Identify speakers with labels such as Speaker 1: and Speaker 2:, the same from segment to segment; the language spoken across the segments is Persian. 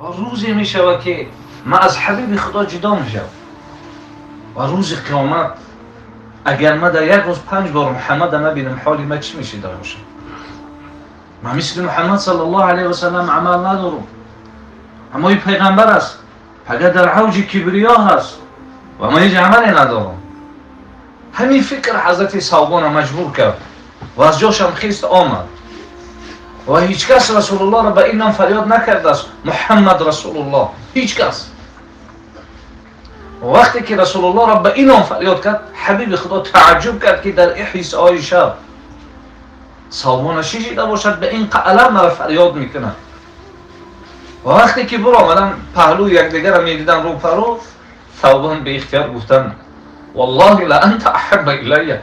Speaker 1: و روزی می شود که من از حبیب خدا جدا می شود و روز قیامت اگر من در یک روز 5 بار محمد نبینم حالی من چی میشه در باشم؟ من مثل محمد صلی الله علیه و سلم عمل ندارم، اما این پیغمبر است فقط در اوج کبریا هست و من هیچ عملی ندارم. همین فکر حضرت ثوبان مجبور کرد و از جاشم خیست آمد و هیچ کس رسول الله را به این نام فریاد نکرده است محمد رسول الله، هیچ کس. وقتی که رسول الله را به این نام فریاد کرد حبیب خدا تعجب کرد که در احیای شب ثوبان شیشیده باشد به این علم مرا فریاد میکنه. و وقتی که برو آمدن پهلو یکدیگر را میدیدن رو پرو، ثوبان به اختیار گفتن والله لانت احب الی،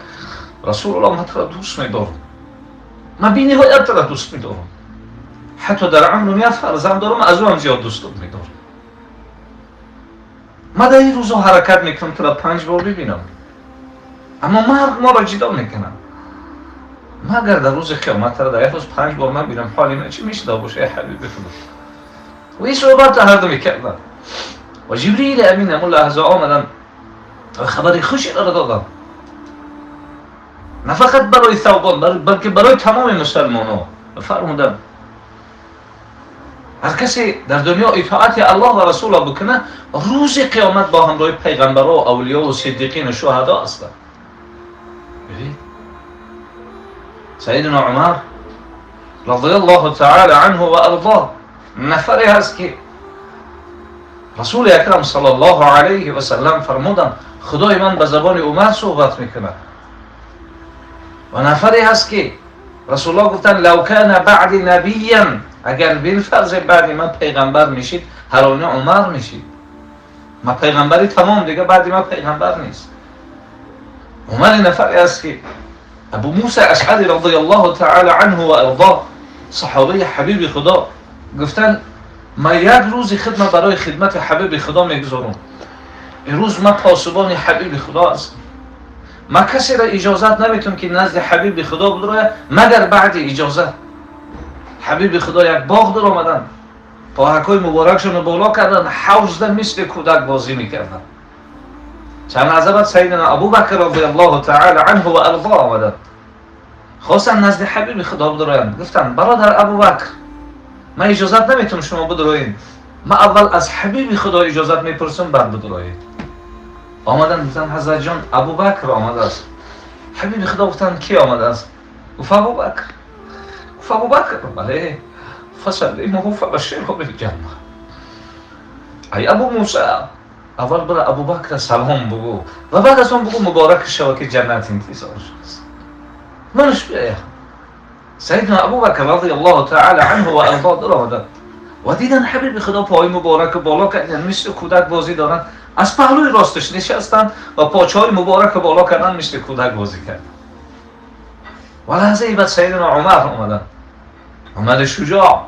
Speaker 1: رسول الله من تو را دوست میدارم، من بی نهایت تو را دوست میدارم، حتی در عمر یک فرزند دارم از او هم زیاد دوست میدارم. من در این روزا حرکت میکنم تو را 5 بار ببینم، اما مرگ ما را جدا میکنم. من اگر در روز قیامت را در یک روز 5 بار من بینم حالی من چی میشه باشه ای حبیب خدا؟ و این صحبت هر دو میکردن و جبریل امین همون لحظه آمدن و خبری خوشی را دادن، نه فقط برای ثوبان بلکه برای تمام مسلمانان. فرمودن هر کسی در دنیا اطاعت الله و رسول بکنه روز قیامت با همراه پیغمبران و اولیاء و صدیقین و شهدا هستند. ببین سیدنا عمر رضی الله تعالی عنه و ارضاه نفری هست که رسول اکرم صلی الله علیه و سلم فرمودن خدای من به زبان عمر صحبت میکنه. و نفری هست که رسول الله گفتن لو کان بعد نبیا، اگر بالفرض بعد من پیغمبر میشید هرانه عمر میشید، ما پیغمبری تمام دیگه بعد من پیغمبر نیست. عمر نفری هست که ابو موسی اشعری رضی الله تعالی عنه و ارضاه صحابه حبیب خدا گفتن ما یک روز خدمت برای خدمت حبیب خدا میگذارم، این روز ما پاسبان حبیب خدا هستم، ما کسی را اجازت نمیتونم که نزد حبیب خدا بره مگر بعد اجازت. حبیب خدا یک باغ در آمدن، پاهکای مبارکشون رو بالا کردن، حوض مثل کودک بازی میکردن. چند لحظه بعد سیدنا ابوبکر رضی الله تعالی عنه و ارضاه آمدن، خواستن نزد حبیب خدا بدروین. گفتن برادر ابوبکر من اجازت نمیتونم شما بدروین، من اول از حبیب خدا اجازت میپرسم بعد بدروین. آمدن گفتن حضرت جان ابوبکر آمده است. حبیب خدا گفتن کی آمده است؟ گفت ابوبکر. گفت ابوبکر بله، فسلمه فبشره بالجنه. ای ابو موسی اول برای ابوبکر سلام بگو و بعد از اون بگو مبارک شو که جنت انتظارش است. منش بیایم. سیدنا ابوبکر رضی الله تعالی عنه و ارضاه در آمدن و دیدن حبیب خدا پای مبارک بالا کردن مثل کودک بازی دارن، از پهلوی راستش نشستن و پاچه‌های مبارک بالا کردن مثل کودک بازی کردن. و لحظه بعد سیدنا عمر آمدن، عمر شجاع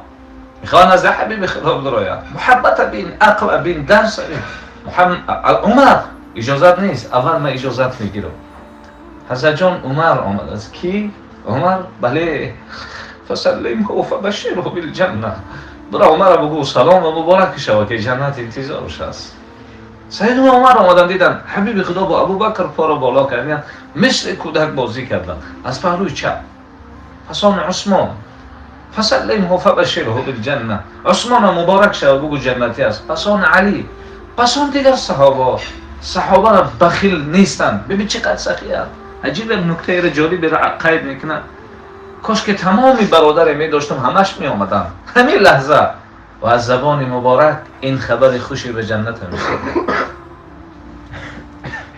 Speaker 1: میخوان از حبیب خدا بدراید، محبت بین عقل بین درس عمر اجازت نیست، اول من اجازت میگیرم. حضرت جان عمر آمد از کی؟ عمر بله، فسلمه و فبشره بالجنه، برای عمر بگو سلام و مبارک شو که جنت انتظارش است. سیدنا عمر آمدن دیدن حبیب خدا با ابوبکر پا را بالا کردن مثل کودک بازی کردن از پهلوی چپ. پسان عثمان فسلمه فبشره بالجنه، عثمان مبارک شو بگو جنتی است. پسان علی، پسان دیگر صحابه را بخیل نیستن. ببین چقدر سخیه. عجیب نکته جالبی را قید میکنن، کاش که تمامی برادر می داشتم همش می آمدن همین لحظه و از زبان مبارک این خبر خوشی به جنت می‌رسید.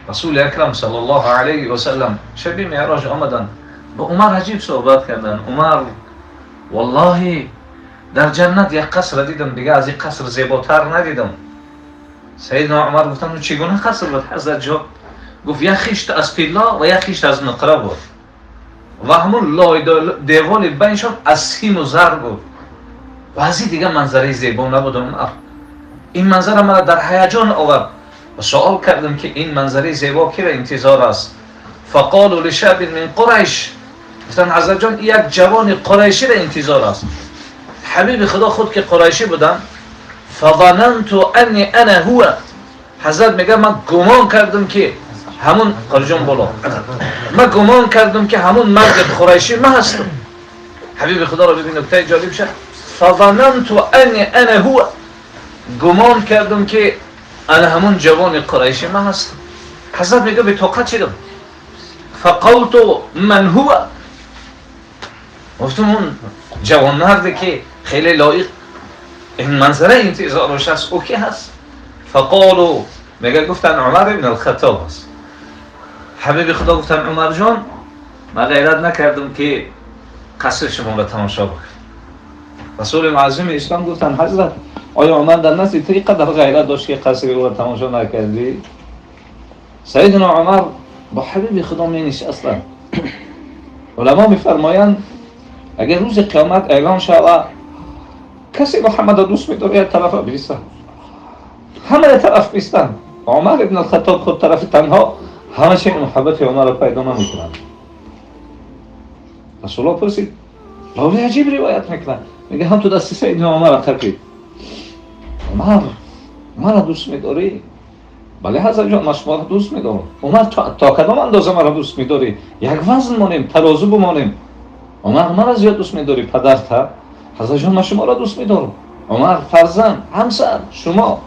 Speaker 1: رسول اکرم صلی الله علیه و سلم شب معراج آمدن با عمر عجیب صحبت کردن. عمر والله در جنت یک قصر دیدم دیگه از این قصر زیباتر ندیدم. سیدنا عمر گفتن چگونه قصر بود حضرت جان؟ گفت یک خیشت از طلا و یک خیشت از نقره بود و همون لای دیوال بینشان از سیم و زر بود و از این دیگه منظره زیبا نبود. این منظره من در هیجان آورد و سوال کردم که این منظره زیبا کی را انتظار است؟ فقالوا لشاب من قریش، گفتن حضرت جان یک جوان قریشی را انتظار است. حبیب خدا خود که قریشی بودن فظننت انی انا هو. حضرت میگه من گمان کردم که همون قرجون بالا، من گمان کردم که همون مرد قریشی من هستم. حبیب خدا رو ببین نکته جالب شد. فظننت انی انا هو، گمان کردم که انا همون جوان قریشی من هستم. حضرت میگه به طاقت شدم. فقلت من هو، گفتم اون جوان مردی که خیلی لایق این منظره انتظارش هست او کی هست؟ فقالو، میگه گفتن عمر ابن الخطاب هست. حبیب خدا گفتن عمر جان من غیرت نکردم که قصر شما را تماشا بکنم. رسول معظم اسلام گفتن حضرت آیا عمر در نزد تو اینقدر غیرت داشت که قصر او را تماشا نکردی؟ سیدنا عمر با حبیب خدا می نشستن. علما میفرمایند اگر روز قیامت اعلام شود کسی محمد را دوست می‌داره یک طرف بریسن، همه یک طرف بیستن، عمر ابن الخطاب خود طرف تنها، همه چین محبت عمر را پیدا نمی‌کنند. رسول الله پرسید، راوی عجیب روایت میکنه، میگه هم تو دست سیدنا عمر را ترکید. عمر را دوست می‌داری؟ بله حضرت جان، من شما را دوست می‌دارم. عمر تا کدام اندازه مرا دوست می‌داری؟ یک وزن مانیم، ترازو بمانیم. عمر مرا زیاد دوست می‌داری پدرت؟ حضرت جان من شما را دوست می‌دارم. عمر فرزند، همسر، شما.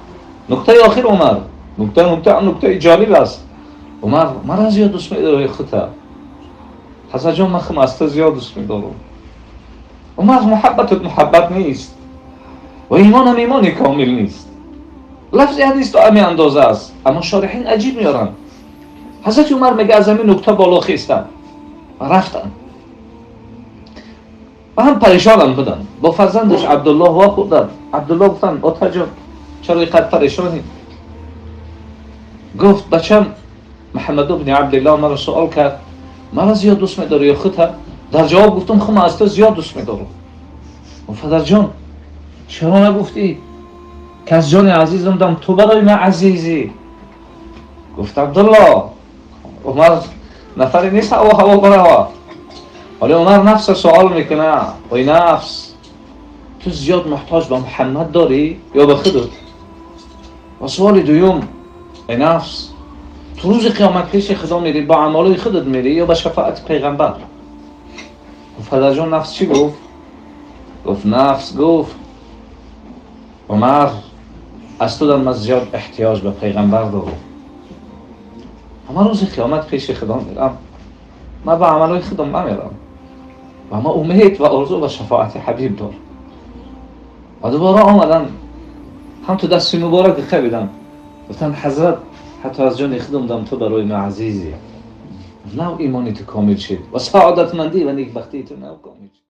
Speaker 1: نکته آخر عمر، نکته جالب است. عمر مرا زیاد دوست می‌داری خودت؟ حضرت جان من خمسته زیاد دوست می‌دارم. عمر محبت نیست و ایمان هم ایمانی کامل نیست. لفظ حدیث تا همین اندازه است، اما شارحین عجیب میارن. حضرت عمر میگه از همین نکته بالا خیستن و رفتن و هم پریشان بودن با فرزندش عبدالله و خودن. عبدالله گفتن آتا جان چرا اینقدر پریشانی؟ گفت بچم محمد ابن عبدالله مرا سوال کرد مرا زیاد دوست می‌داری یا خودت؟ در جواب گفتم خب من از تو زیاد دوست می‌دارم. گفت پدر جان چرا نگفتی که از جان عزیزم دم تو برای من عزیزی؟ گفت عبدالله عمر نفری نیست هوا بروا. ولی عمر نفس سوال میکنه وای نفس تو زیاد محتاج به محمد داری یا به خودت؟ و سوال دوم ای نفس تو روز قیامت پیش خدا میری با اعمال خودت میری یا به شفاعت پیغمبر؟ گفت پدر جان نفس چی گفت؟ گفت نفس گفت عمر از تو در زیاد احتیاج به پیغمبر دارم. اما روز قیامت پیش خدا میرم من به عملای خودم نمیرم و ما امید و آرزو به شفاعت حبیب دارم. و دوباره آمدن هم تو دست مبارک خبیدن گفتن حضرت حتی از جان خودم دم تو برای من عزیزی. نو ایمانی تو کامل شد و سعادتمندی و نیکبختی تو نو کامل شد.